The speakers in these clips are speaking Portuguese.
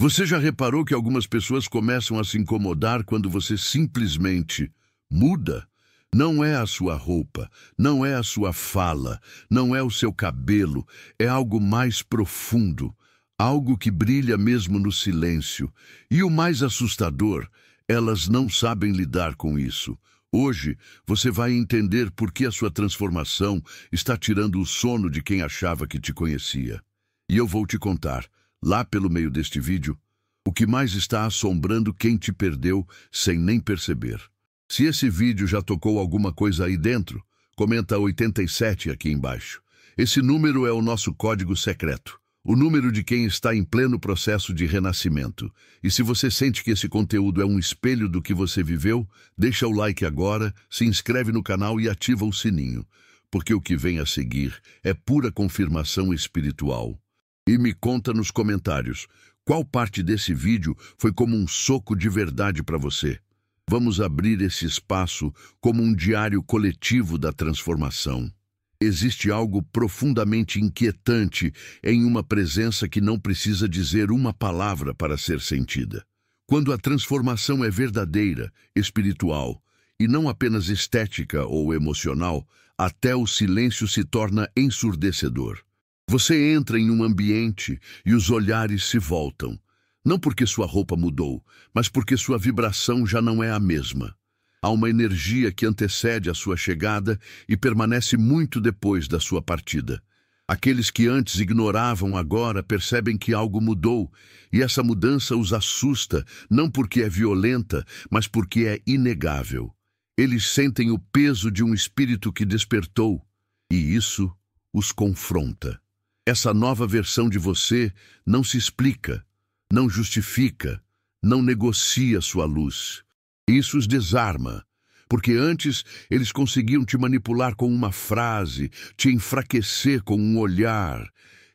Você já reparou que algumas pessoas começam a se incomodar quando você simplesmente muda? Não é a sua roupa, não é a sua fala, não é o seu cabelo, é algo mais profundo, algo que brilha mesmo no silêncio. E o mais assustador, elas não sabem lidar com isso. Hoje, você vai entender por que a sua transformação está tirando o sono de quem achava que te conhecia. E eu vou te contar, lá pelo meio deste vídeo, o que mais está assombrando quem te perdeu sem nem perceber. Se esse vídeo já tocou alguma coisa aí dentro, comenta 87 aqui embaixo. Esse número é o nosso código secreto, o número de quem está em pleno processo de renascimento. E se você sente que esse conteúdo é um espelho do que você viveu, deixa o like agora, se inscreve no canal e ativa o sininho, porque o que vem a seguir é pura confirmação espiritual. E me conta nos comentários, qual parte desse vídeo foi como um soco de verdade para você? Vamos abrir esse espaço como um diário coletivo da transformação. Existe algo profundamente inquietante em uma presença que não precisa dizer uma palavra para ser sentida. Quando a transformação é verdadeira, espiritual, e não apenas estética ou emocional, até o silêncio se torna ensurdecedor. Você entra em um ambiente e os olhares se voltam. Não porque sua roupa mudou, mas porque sua vibração já não é a mesma. Há uma energia que antecede a sua chegada e permanece muito depois da sua partida. Aqueles que antes ignoravam agora percebem que algo mudou, e essa mudança os assusta, não porque é violenta, mas porque é inegável. Eles sentem o peso de um espírito que despertou, e isso os confronta. Essa nova versão de você não se explica, não justifica, não negocia sua luz. Isso os desarma, porque antes eles conseguiam te manipular com uma frase, te enfraquecer com um olhar,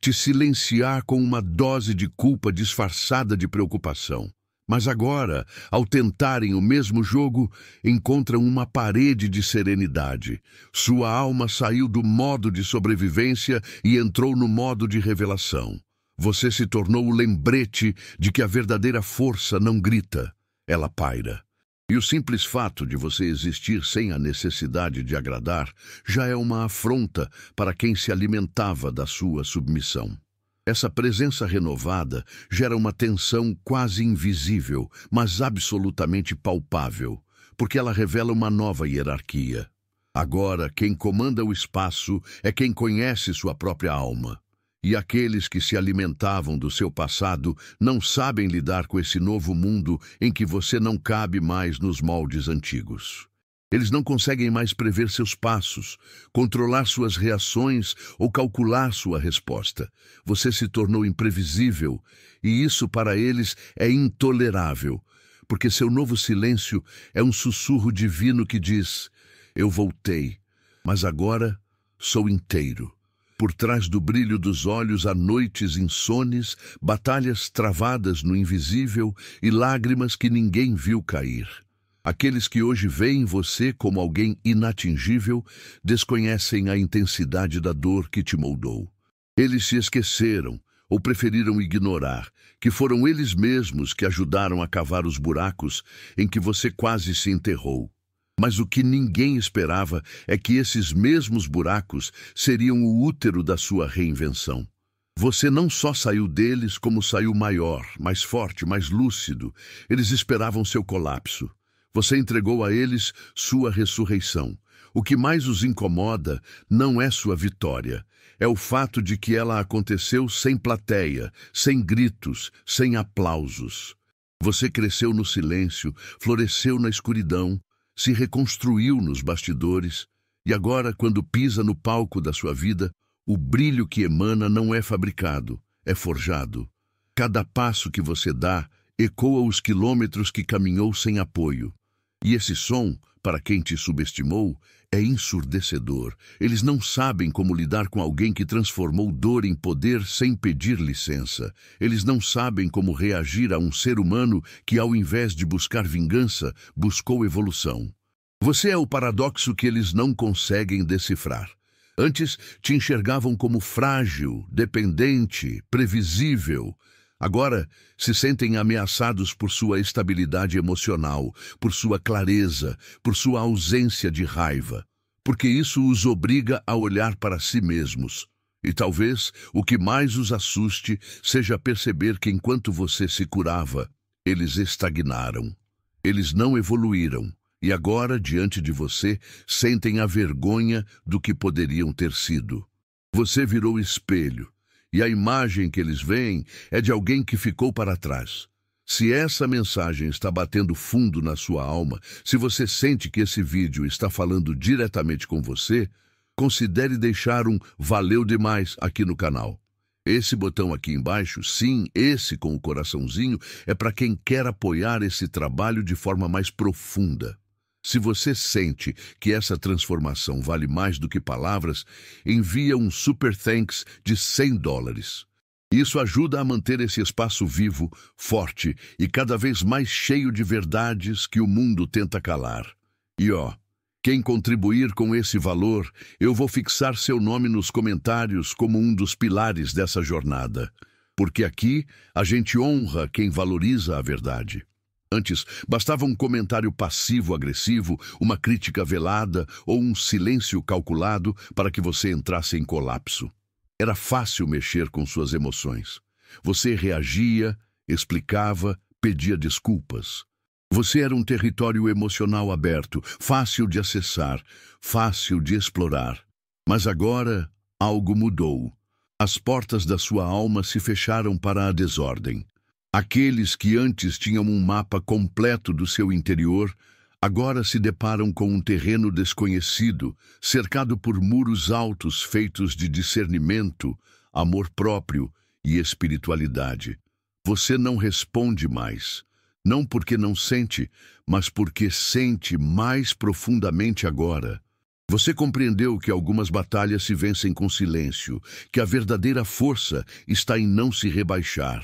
te silenciar com uma dose de culpa disfarçada de preocupação. Mas agora, ao tentarem o mesmo jogo, encontram uma parede de serenidade. Sua alma saiu do modo de sobrevivência e entrou no modo de revelação. Você se tornou o lembrete de que a verdadeira força não grita, ela paira. E o simples fato de você existir sem a necessidade de agradar já é uma afronta para quem se alimentava da sua submissão. Essa presença renovada gera uma tensão quase invisível, mas absolutamente palpável, porque ela revela uma nova hierarquia. Agora, quem comanda o espaço é quem conhece sua própria alma. E aqueles que se alimentavam do seu passado não sabem lidar com esse novo mundo em que você não cabe mais nos moldes antigos. Eles não conseguem mais prever seus passos, controlar suas reações ou calcular sua resposta. Você se tornou imprevisível, e isso para eles é intolerável, porque seu novo silêncio é um sussurro divino que diz: eu voltei, mas agora sou inteiro. Por trás do brilho dos olhos há noites insones, batalhas travadas no invisível e lágrimas que ninguém viu cair. Aqueles que hoje veem você como alguém inatingível desconhecem a intensidade da dor que te moldou. Eles se esqueceram ou preferiram ignorar que foram eles mesmos que ajudaram a cavar os buracos em que você quase se enterrou. Mas o que ninguém esperava é que esses mesmos buracos seriam o útero da sua reinvenção. Você não só saiu deles, como saiu maior, mais forte, mais lúcido. Eles esperavam seu colapso. Você entregou a eles sua ressurreição. O que mais os incomoda não é sua vitória. É o fato de que ela aconteceu sem plateia, sem gritos, sem aplausos. Você cresceu no silêncio, floresceu na escuridão, se reconstruiu nos bastidores, e agora, quando pisa no palco da sua vida, o brilho que emana não é fabricado, é forjado. Cada passo que você dá ecoa os quilômetros que caminhou sem apoio. E esse som, para quem te subestimou, é ensurdecedor. Eles não sabem como lidar com alguém que transformou dor em poder sem pedir licença. Eles não sabem como reagir a um ser humano que, ao invés de buscar vingança, buscou evolução. Você é o paradoxo que eles não conseguem decifrar. Antes, te enxergavam como frágil, dependente, previsível. Agora se sentem ameaçados por sua estabilidade emocional, por sua clareza, por sua ausência de raiva, porque isso os obriga a olhar para si mesmos. E talvez o que mais os assuste seja perceber que enquanto você se curava, eles estagnaram. Eles não evoluíram. E agora, diante de você, sentem a vergonha do que poderiam ter sido. Você virou espelho, e a imagem que eles veem é de alguém que ficou para trás. Se essa mensagem está batendo fundo na sua alma, se você sente que esse vídeo está falando diretamente com você, considere deixar um valeu demais aqui no canal. Esse botão aqui embaixo, sim, esse com o coraçãozinho, é para quem quer apoiar esse trabalho de forma mais profunda. Se você sente que essa transformação vale mais do que palavras, envia um Super Thanks de $100. Isso ajuda a manter esse espaço vivo, forte e cada vez mais cheio de verdades que o mundo tenta calar. E quem contribuir com esse valor, eu vou fixar seu nome nos comentários como um dos pilares dessa jornada. Porque aqui a gente honra quem valoriza a verdade. Antes, bastava um comentário passivo-agressivo, uma crítica velada ou um silêncio calculado para que você entrasse em colapso. Era fácil mexer com suas emoções. Você reagia, explicava, pedia desculpas. Você era um território emocional aberto, fácil de acessar, fácil de explorar. Mas agora, algo mudou. As portas da sua alma se fecharam para a desordem. Aqueles que antes tinham um mapa completo do seu interior, agora se deparam com um terreno desconhecido, cercado por muros altos feitos de discernimento, amor próprio e espiritualidade. Você não responde mais, não porque não sente, mas porque sente mais profundamente agora. Você compreendeu que algumas batalhas se vencem com silêncio, que a verdadeira força está em não se rebaixar.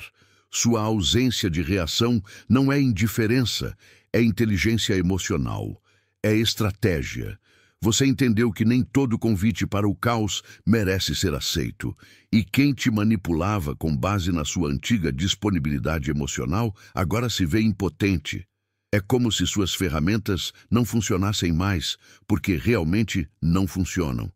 Sua ausência de reação não é indiferença, é inteligência emocional, é estratégia. Você entendeu que nem todo convite para o caos merece ser aceito, e quem te manipulava com base na sua antiga disponibilidade emocional agora se vê impotente. É como se suas ferramentas não funcionassem mais, porque realmente não funcionam.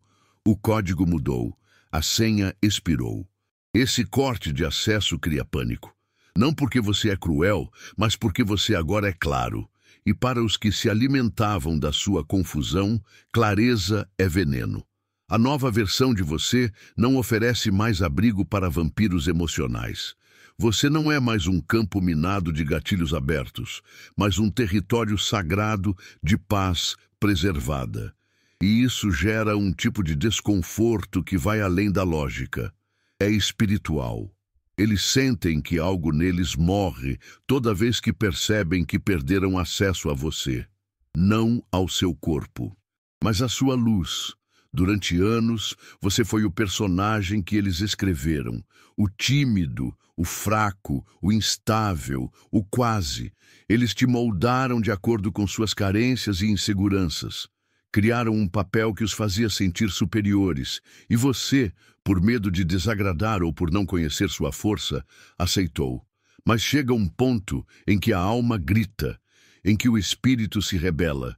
O código mudou, a senha expirou. Esse corte de acesso cria pânico. Não porque você é cruel, mas porque você agora é claro. E para os que se alimentavam da sua confusão, clareza é veneno. A nova versão de você não oferece mais abrigo para vampiros emocionais. Você não é mais um campo minado de gatilhos abertos, mas um território sagrado de paz preservada. E isso gera um tipo de desconforto que vai além da lógica. É espiritual. Eles sentem que algo neles morre toda vez que percebem que perderam acesso a você. Não ao seu corpo, mas à sua luz. Durante anos, você foi o personagem que eles escreveram. O tímido, o fraco, o instável, o quase. Eles te moldaram de acordo com suas carências e inseguranças. Criaram um papel que os fazia sentir superiores. E você, por medo de desagradar ou por não conhecer sua força, aceitou. Mas chega um ponto em que a alma grita, em que o espírito se rebela.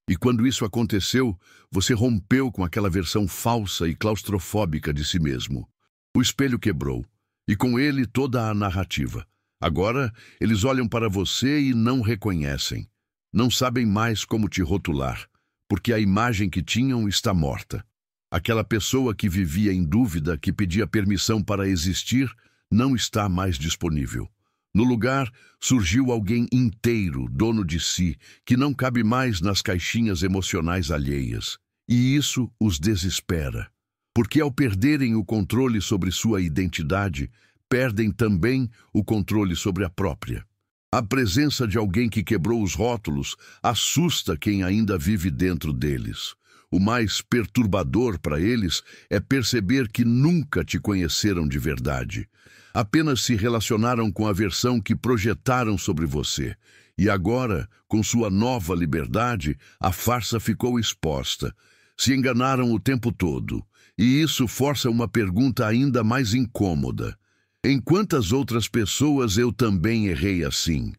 E quando isso aconteceu, você rompeu com aquela versão falsa e claustrofóbica de si mesmo. O espelho quebrou, e com ele toda a narrativa. Agora, eles olham para você e não reconhecem. Não sabem mais como te rotular, porque a imagem que tinham está morta. Aquela pessoa que vivia em dúvida, que pedia permissão para existir, não está mais disponível. No lugar, surgiu alguém inteiro, dono de si, que não cabe mais nas caixinhas emocionais alheias. E isso os desespera. Porque ao perderem o controle sobre sua identidade, perdem também o controle sobre a própria. A presença de alguém que quebrou os rótulos assusta quem ainda vive dentro deles. O mais perturbador para eles é perceber que nunca te conheceram de verdade. Apenas se relacionaram com a versão que projetaram sobre você. E agora, com sua nova liberdade, a farsa ficou exposta. Se enganaram o tempo todo. E isso força uma pergunta ainda mais incômoda. Em quantas outras pessoas eu também errei assim?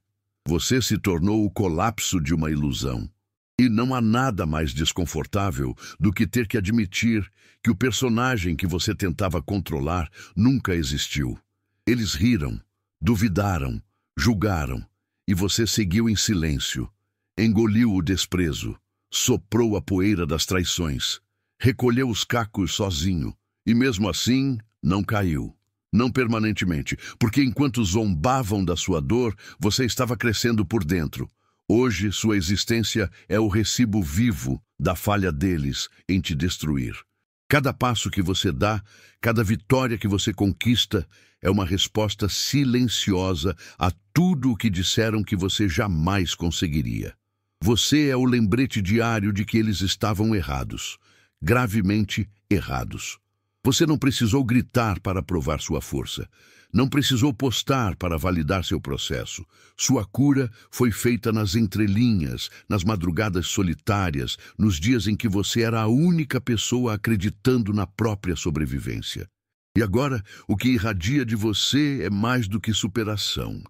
Você se tornou o colapso de uma ilusão. E não há nada mais desconfortável do que ter que admitir que o personagem que você tentava controlar nunca existiu. Eles riram, duvidaram, julgaram, e você seguiu em silêncio. Engoliu o desprezo, soprou a poeira das traições, recolheu os cacos sozinho, e mesmo assim não caiu. Não permanentemente, porque enquanto zombavam da sua dor, você estava crescendo por dentro. Hoje, sua existência é o recibo vivo da falha deles em te destruir. Cada passo que você dá, cada vitória que você conquista, é uma resposta silenciosa a tudo o que disseram que você jamais conseguiria. Você é o lembrete diário de que eles estavam errados, gravemente errados. Você não precisou gritar para provar sua força. Não precisou postar para validar seu processo. Sua cura foi feita nas entrelinhas, nas madrugadas solitárias, nos dias em que você era a única pessoa acreditando na própria sobrevivência. E agora, o que irradia de você é mais do que superação.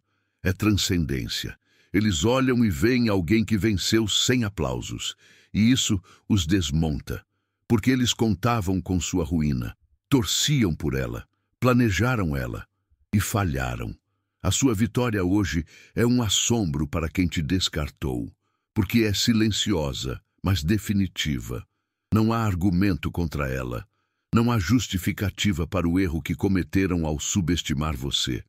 É transcendência. Eles olham e veem alguém que venceu sem aplausos. E isso os desmonta. Porque eles contavam com sua ruína. Torciam por ela. Planejaram ela. E falharam. A sua vitória hoje é um assombro para quem te descartou, porque é silenciosa, mas definitiva. Não há argumento contra ela. Não há justificativa para o erro que cometeram ao subestimar você.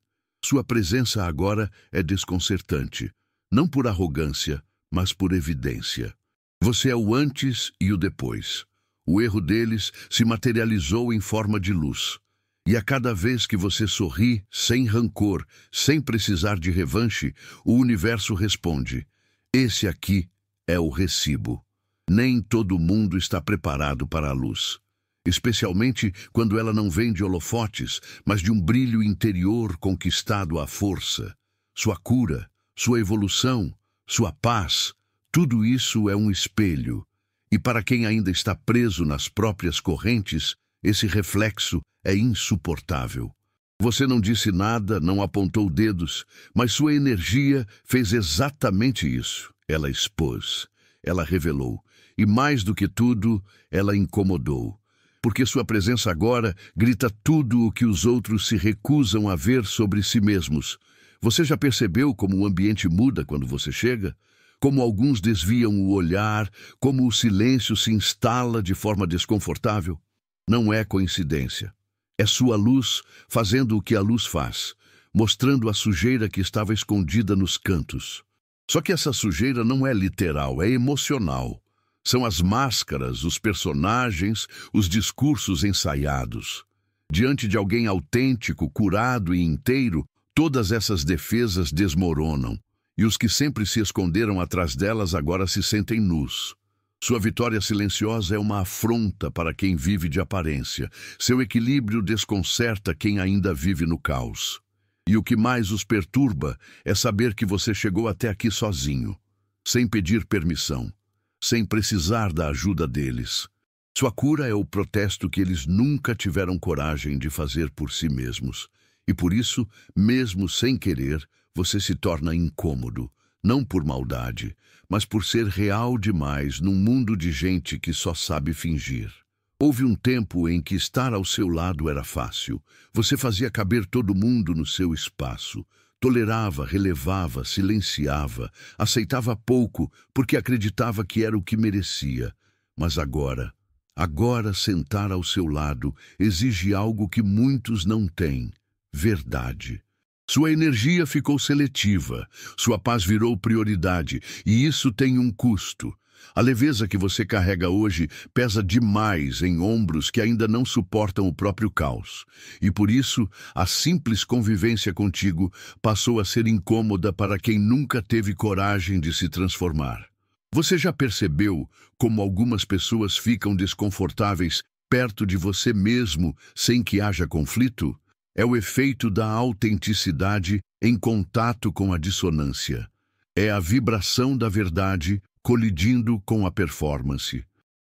Sua presença agora é desconcertante, não por arrogância, mas por evidência. Você é o antes e o depois. O erro deles se materializou em forma de luz. E a cada vez que você sorri, sem rancor, sem precisar de revanche, o universo responde: esse aqui é o recibo. Nem todo mundo está preparado para a luz. Especialmente quando ela não vem de holofotes, mas de um brilho interior conquistado à força. Sua cura, sua evolução, sua paz, tudo isso é um espelho. E para quem ainda está preso nas próprias correntes, esse reflexo é insuportável. Você não disse nada, não apontou dedos, mas sua energia fez exatamente isso. Ela expôs, ela revelou, e mais do que tudo, ela incomodou. Porque sua presença agora grita tudo o que os outros se recusam a ver sobre si mesmos. Você já percebeu como o ambiente muda quando você chega? Como alguns desviam o olhar, como o silêncio se instala de forma desconfortável? Não é coincidência. É sua luz fazendo o que a luz faz, mostrando a sujeira que estava escondida nos cantos. Só que essa sujeira não é literal, é emocional. São as máscaras, os personagens, os discursos ensaiados. Diante de alguém autêntico, curado e inteiro, todas essas defesas desmoronam. E os que sempre se esconderam atrás delas agora se sentem nus. Sua vitória silenciosa é uma afronta para quem vive de aparência. Seu equilíbrio desconcerta quem ainda vive no caos. E o que mais os perturba é saber que você chegou até aqui sozinho, sem pedir permissão, sem precisar da ajuda deles. Sua cura é o protesto que eles nunca tiveram coragem de fazer por si mesmos. E por isso, mesmo sem querer, você se torna incômodo, não por maldade, mas por ser real demais num mundo de gente que só sabe fingir. Houve um tempo em que estar ao seu lado era fácil. Você fazia caber todo mundo no seu espaço. Tolerava, relevava, silenciava, aceitava pouco porque acreditava que era o que merecia. Mas agora sentar ao seu lado exige algo que muitos não têm: verdade. Sua energia ficou seletiva, sua paz virou prioridade, e isso tem um custo. A leveza que você carrega hoje pesa demais em ombros que ainda não suportam o próprio caos. E por isso, a simples convivência contigo passou a ser incômoda para quem nunca teve coragem de se transformar. Você já percebeu como algumas pessoas ficam desconfortáveis perto de você mesmo sem que haja conflito? É o efeito da autenticidade em contato com a dissonância. É a vibração da verdade colidindo com a performance.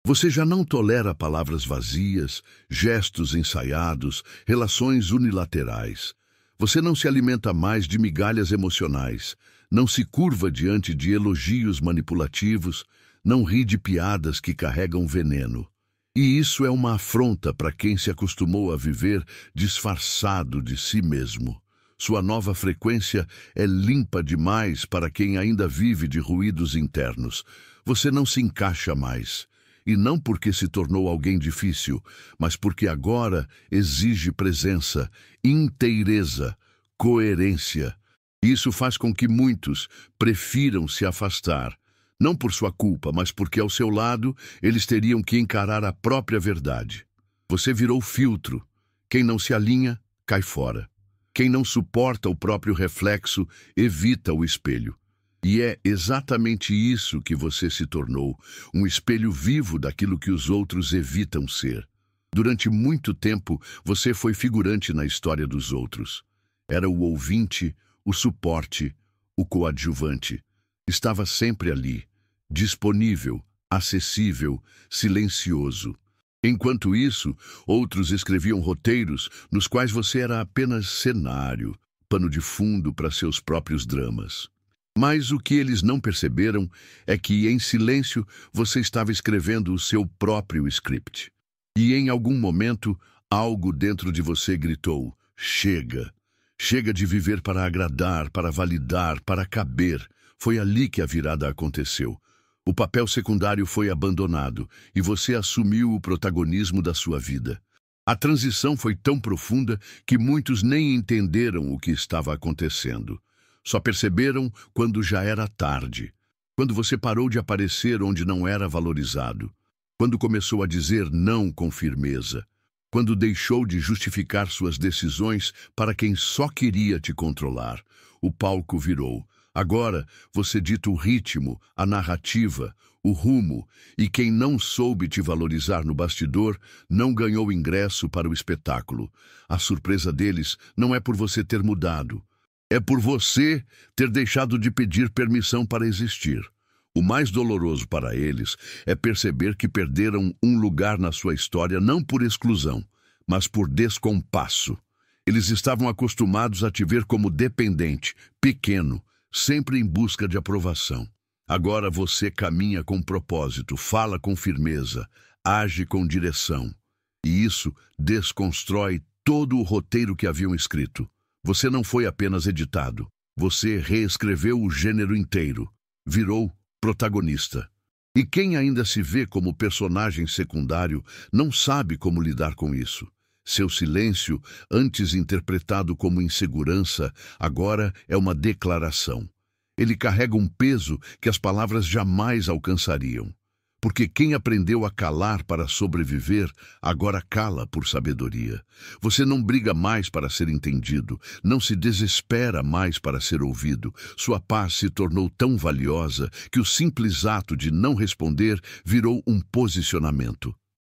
Você já não tolera palavras vazias, gestos ensaiados, relações unilaterais. Você não se alimenta mais de migalhas emocionais, não se curva diante de elogios manipulativos, não ri de piadas que carregam veneno. E isso é uma afronta para quem se acostumou a viver disfarçado de si mesmo. Sua nova frequência é limpa demais para quem ainda vive de ruídos internos. Você não se encaixa mais. E não porque se tornou alguém difícil, mas porque agora exige presença, inteireza, coerência. Isso faz com que muitos prefiram se afastar, não por sua culpa, mas porque ao seu lado eles teriam que encarar a própria verdade. Você virou filtro. Quem não se alinha, cai fora. Quem não suporta o próprio reflexo, evita o espelho. E é exatamente isso que você se tornou, um espelho vivo daquilo que os outros evitam ser. Durante muito tempo, você foi figurante na história dos outros. Era o ouvinte, o suporte, o coadjuvante. Estava sempre ali, disponível, acessível, silencioso. Enquanto isso, outros escreviam roteiros nos quais você era apenas cenário, pano de fundo para seus próprios dramas. Mas o que eles não perceberam é que, em silêncio, você estava escrevendo o seu próprio script. E, em algum momento, algo dentro de você gritou: chega! Chega de viver para agradar, para validar, para caber. Foi ali que a virada aconteceu. O papel secundário foi abandonado e você assumiu o protagonismo da sua vida. A transição foi tão profunda que muitos nem entenderam o que estava acontecendo. Só perceberam quando já era tarde, quando você parou de aparecer onde não era valorizado, quando começou a dizer não com firmeza, quando deixou de justificar suas decisões para quem só queria te controlar. O palco virou. Agora você dita o ritmo, a narrativa, o rumo, e quem não soube te valorizar no bastidor não ganhou ingresso para o espetáculo. A surpresa deles não é por você ter mudado. É por você ter deixado de pedir permissão para existir. O mais doloroso para eles é perceber que perderam um lugar na sua história não por exclusão, mas por descompasso. Eles estavam acostumados a te ver como dependente, pequeno, sempre em busca de aprovação. Agora você caminha com propósito, fala com firmeza, age com direção. E isso desconstrói todo o roteiro que haviam escrito. Você não foi apenas editado. Você reescreveu o gênero inteiro. Virou protagonista. E quem ainda se vê como personagem secundário não sabe como lidar com isso. Seu silêncio, antes interpretado como insegurança, agora é uma declaração. Ele carrega um peso que as palavras jamais alcançariam. Porque quem aprendeu a calar para sobreviver, agora cala por sabedoria. Você não briga mais para ser entendido, não se desespera mais para ser ouvido. Sua paz se tornou tão valiosa que o simples ato de não responder virou um posicionamento.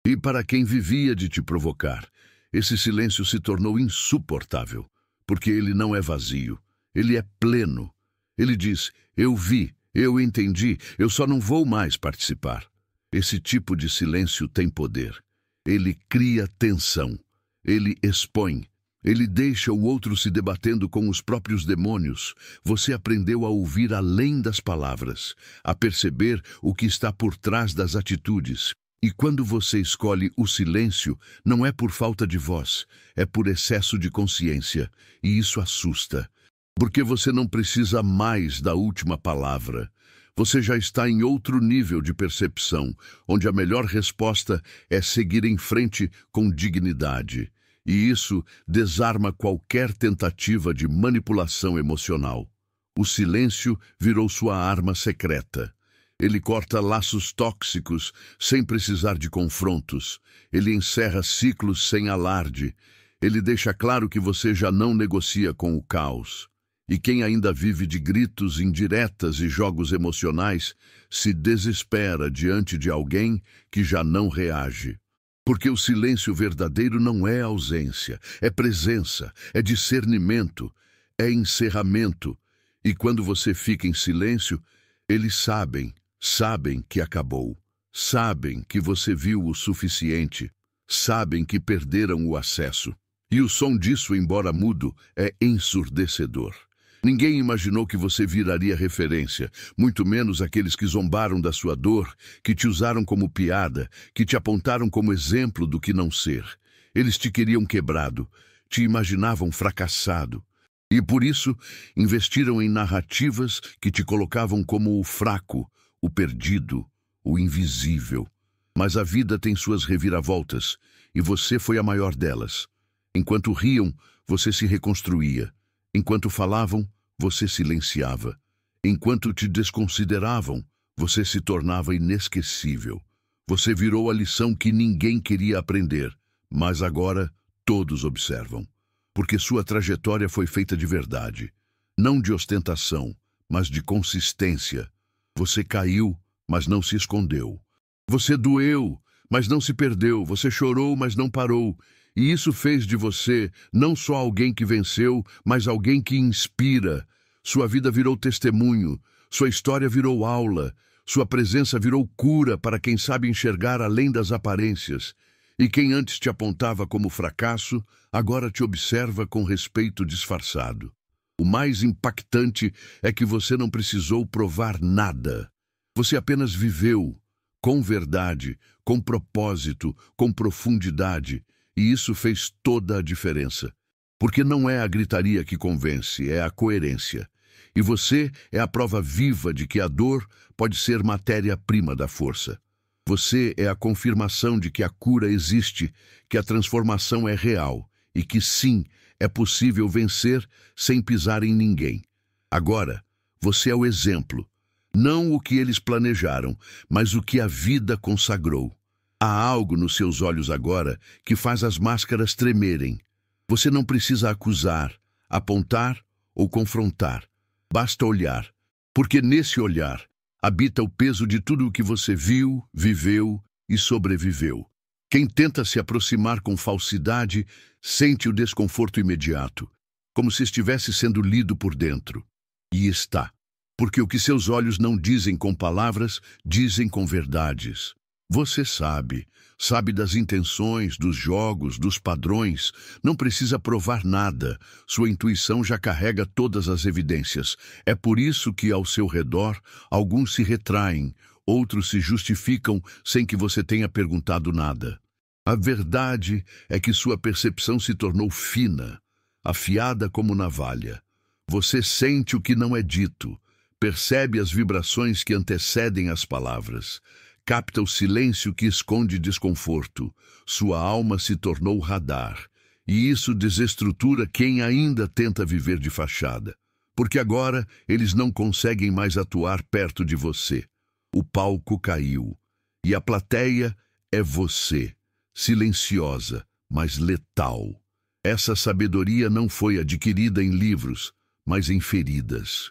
E para quem vivia de te provocar, esse silêncio se tornou insuportável, porque ele não é vazio, ele é pleno. Ele diz: eu vi, eu entendi, eu só não vou mais participar. Esse tipo de silêncio tem poder. Ele cria tensão. Ele expõe. Ele deixa o outro se debatendo com os próprios demônios. Você aprendeu a ouvir além das palavras, a perceber o que está por trás das atitudes. E quando você escolhe o silêncio, não é por falta de voz, é por excesso de consciência. E isso assusta. Porque você não precisa mais da última palavra. Você já está em outro nível de percepção, onde a melhor resposta é seguir em frente com dignidade. E isso desarma qualquer tentativa de manipulação emocional. O silêncio virou sua arma secreta. Ele corta laços tóxicos sem precisar de confrontos. Ele encerra ciclos sem alarde. Ele deixa claro que você já não negocia com o caos. E quem ainda vive de gritos, indiretas e jogos emocionais se desespera diante de alguém que já não reage. Porque o silêncio verdadeiro não é ausência, é presença, é discernimento, é encerramento. E quando você fica em silêncio, eles sabem que acabou, sabem que você viu o suficiente, sabem que perderam o acesso. E o som disso, embora mudo, é ensurdecedor. Ninguém imaginou que você viraria referência, muito menos aqueles que zombaram da sua dor, que te usaram como piada, que te apontaram como exemplo do que não ser. Eles te queriam quebrado, te imaginavam fracassado. E por isso, investiram em narrativas que te colocavam como o fraco, o perdido, o invisível. Mas a vida tem suas reviravoltas, e você foi a maior delas. Enquanto riam, você se reconstruía. Enquanto falavam, você silenciava. Enquanto te desconsideravam, você se tornava inesquecível. Você virou a lição que ninguém queria aprender, mas agora todos observam. Porque sua trajetória foi feita de verdade. Não de ostentação, mas de consistência. Você caiu, mas não se escondeu. Você doeu, mas não se perdeu. Você chorou, mas não parou. E isso fez de você não só alguém que venceu, mas alguém que inspira. Sua vida virou testemunho, sua história virou aula, sua presença virou cura para quem sabe enxergar além das aparências. E quem antes te apontava como fracasso, agora te observa com respeito disfarçado. O mais impactante é que você não precisou provar nada. Você apenas viveu, com verdade, com propósito, com profundidade. E isso fez toda a diferença. Porque não é a gritaria que convence, é a coerência. E você é a prova viva de que a dor pode ser matéria-prima da força. Você é a confirmação de que a cura existe, que a transformação é real e que sim, é possível vencer sem pisar em ninguém. Agora, você é o exemplo. Não o que eles planejaram, mas o que a vida consagrou. Há algo nos seus olhos agora que faz as máscaras tremerem. Você não precisa acusar, apontar ou confrontar. Basta olhar, porque nesse olhar habita o peso de tudo o que você viu, viveu e sobreviveu. Quem tenta se aproximar com falsidade sente o desconforto imediato, como se estivesse sendo lido por dentro. E está, porque o que seus olhos não dizem com palavras, dizem com verdades. Você sabe das intenções, dos jogos, dos padrões. Não precisa provar nada. Sua intuição já carrega todas as evidências. É por isso que, ao seu redor, alguns se retraem, outros se justificam sem que você tenha perguntado nada. A verdade é que sua percepção se tornou fina, afiada como navalha. Você sente o que não é dito, percebe as vibrações que antecedem as palavras. Capta o silêncio que esconde desconforto. Sua alma se tornou radar. E isso desestrutura quem ainda tenta viver de fachada. Porque agora eles não conseguem mais atuar perto de você. O palco caiu. E a plateia é você. Silenciosa, mas letal. Essa sabedoria não foi adquirida em livros, mas em feridas.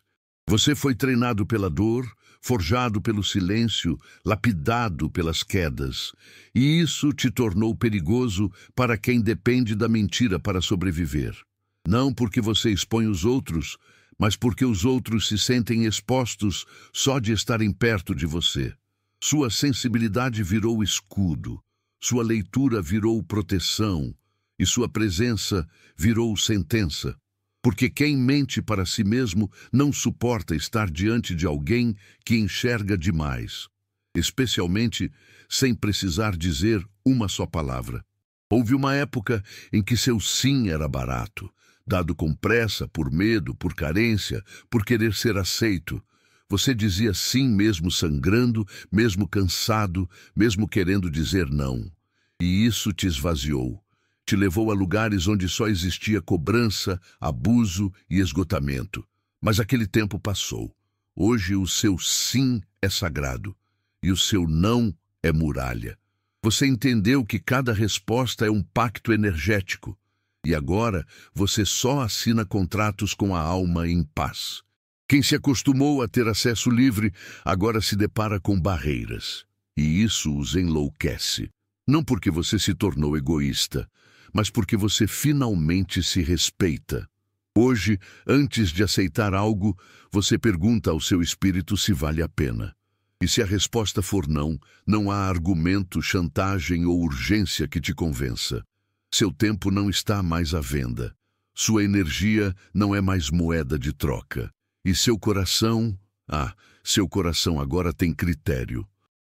Você foi treinado pela dor, forjado pelo silêncio, lapidado pelas quedas. E isso te tornou perigoso para quem depende da mentira para sobreviver. Não porque você expõe os outros, mas porque os outros se sentem expostos só de estarem perto de você. Sua sensibilidade virou escudo, sua leitura virou proteção, e sua presença virou sentença. Porque quem mente para si mesmo não suporta estar diante de alguém que enxerga demais, especialmente sem precisar dizer uma só palavra. Houve uma época em que seu sim era barato, dado com pressa, por medo, por carência, por querer ser aceito. Você dizia sim mesmo sangrando, mesmo cansado, mesmo querendo dizer não. E isso te esvaziou. Te levou a lugares onde só existia cobrança, abuso e esgotamento. Mas aquele tempo passou. Hoje o seu sim é sagrado e o seu não é muralha. Você entendeu que cada resposta é um pacto energético e agora você só assina contratos com a alma em paz. Quem se acostumou a ter acesso livre agora se depara com barreiras e isso os enlouquece. Não porque você se tornou egoísta, mas porque você finalmente se respeita. Hoje, antes de aceitar algo, você pergunta ao seu espírito se vale a pena. E se a resposta for não, não há argumento, chantagem ou urgência que te convença. Seu tempo não está mais à venda. Sua energia não é mais moeda de troca. E seu coração, seu coração agora tem critério.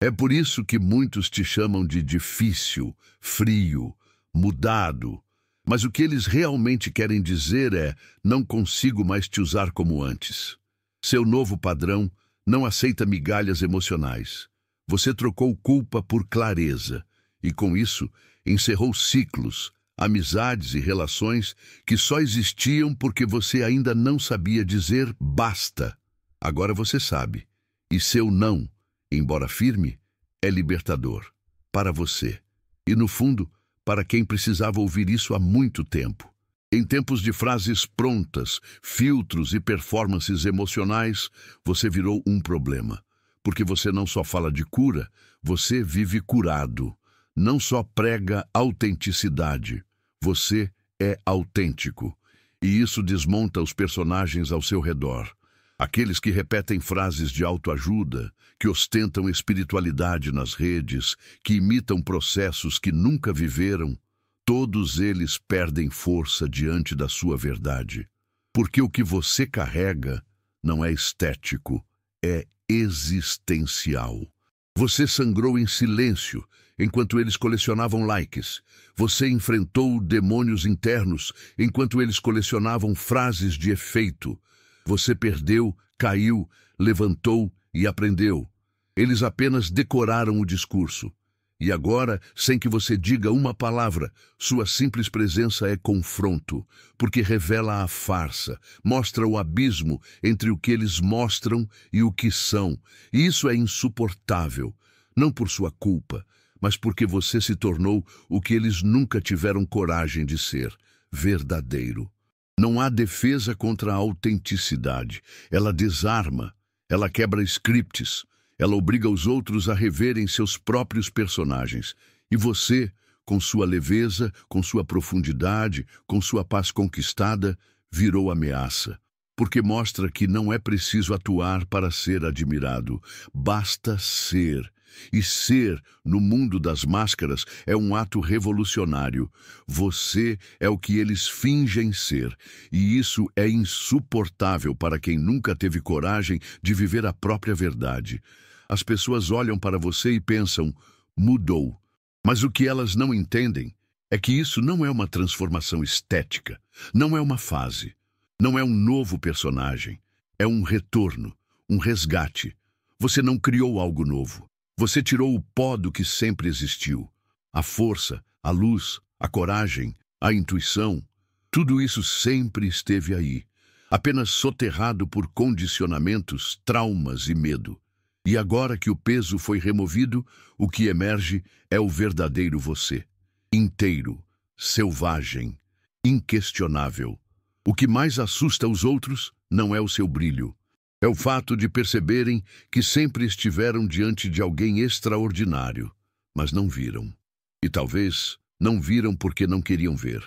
É por isso que muitos te chamam de difícil, frio, mudado. Mas o que eles realmente querem dizer é: não consigo mais te usar como antes. Seu novo padrão não aceita migalhas emocionais. Você trocou culpa por clareza e, com isso, encerrou ciclos, amizades e relações que só existiam porque você ainda não sabia dizer basta. Agora você sabe. E seu não, embora firme, é libertador. Para você. E, no fundo, para quem precisava ouvir isso há muito tempo. Em tempos de frases prontas, filtros e performances emocionais, você virou um problema. Porque você não só fala de cura, você vive curado. Não só prega autenticidade, você é autêntico. E isso desmonta os personagens ao seu redor. Aqueles que repetem frases de autoajuda, que ostentam espiritualidade nas redes, que imitam processos que nunca viveram, todos eles perdem força diante da sua verdade. Porque o que você carrega não é estético, é existencial. Você sangrou em silêncio enquanto eles colecionavam likes. Você enfrentou demônios internos enquanto eles colecionavam frases de efeito. Você perdeu, caiu, levantou e aprendeu. Eles apenas decoraram o discurso. E agora, sem que você diga uma palavra, sua simples presença é confronto, porque revela a farsa, mostra o abismo entre o que eles mostram e o que são. E isso é insuportável, não por sua culpa, mas porque você se tornou o que eles nunca tiveram coragem de ser, verdadeiro. Não há defesa contra a autenticidade. Ela desarma, ela quebra scripts, ela obriga os outros a reverem seus próprios personagens. E você, com sua leveza, com sua profundidade, com sua paz conquistada, virou ameaça. Porque mostra que não é preciso atuar para ser admirado. Basta ser. E ser, no mundo das máscaras, é um ato revolucionário. Você é o que eles fingem ser. E isso é insuportável para quem nunca teve coragem de viver a própria verdade. As pessoas olham para você e pensam, mudou. Mas o que elas não entendem é que isso não é uma transformação estética, não é uma fase, não é um novo personagem, é um retorno, um resgate. Você não criou algo novo. Você tirou o pó do que sempre existiu. A força, a luz, a coragem, a intuição, tudo isso sempre esteve aí, apenas soterrado por condicionamentos, traumas e medo. E agora que o peso foi removido, o que emerge é o verdadeiro você. Inteiro, selvagem, inquestionável. O que mais assusta os outros não é o seu brilho. É o fato de perceberem que sempre estiveram diante de alguém extraordinário, mas não viram. E talvez não viram porque não queriam ver.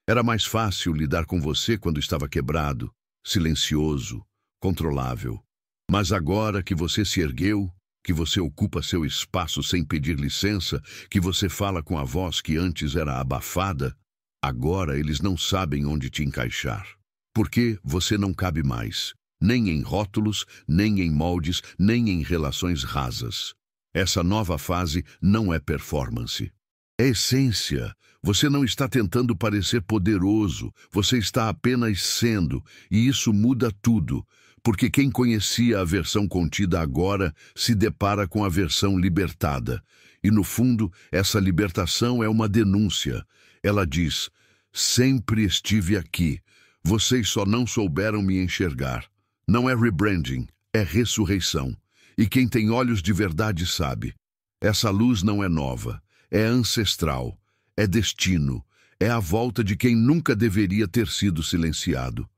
Era mais fácil lidar com você quando estava quebrado, silencioso, controlável. Mas agora que você se ergueu, que você ocupa seu espaço sem pedir licença, que você fala com a voz que antes era abafada, agora eles não sabem onde te encaixar. Porque você não cabe mais, nem em rótulos, nem em moldes, nem em relações rasas. Essa nova fase não é performance. É essência. Você não está tentando parecer poderoso, você está apenas sendo, e isso muda tudo. Porque quem conhecia a versão contida agora se depara com a versão libertada. E, no fundo, essa libertação é uma denúncia. Ela diz, sempre estive aqui, vocês só não souberam me enxergar. Não é rebranding, é ressurreição. E quem tem olhos de verdade sabe. Essa luz não é nova, é ancestral, é destino, é a volta de quem nunca deveria ter sido silenciado.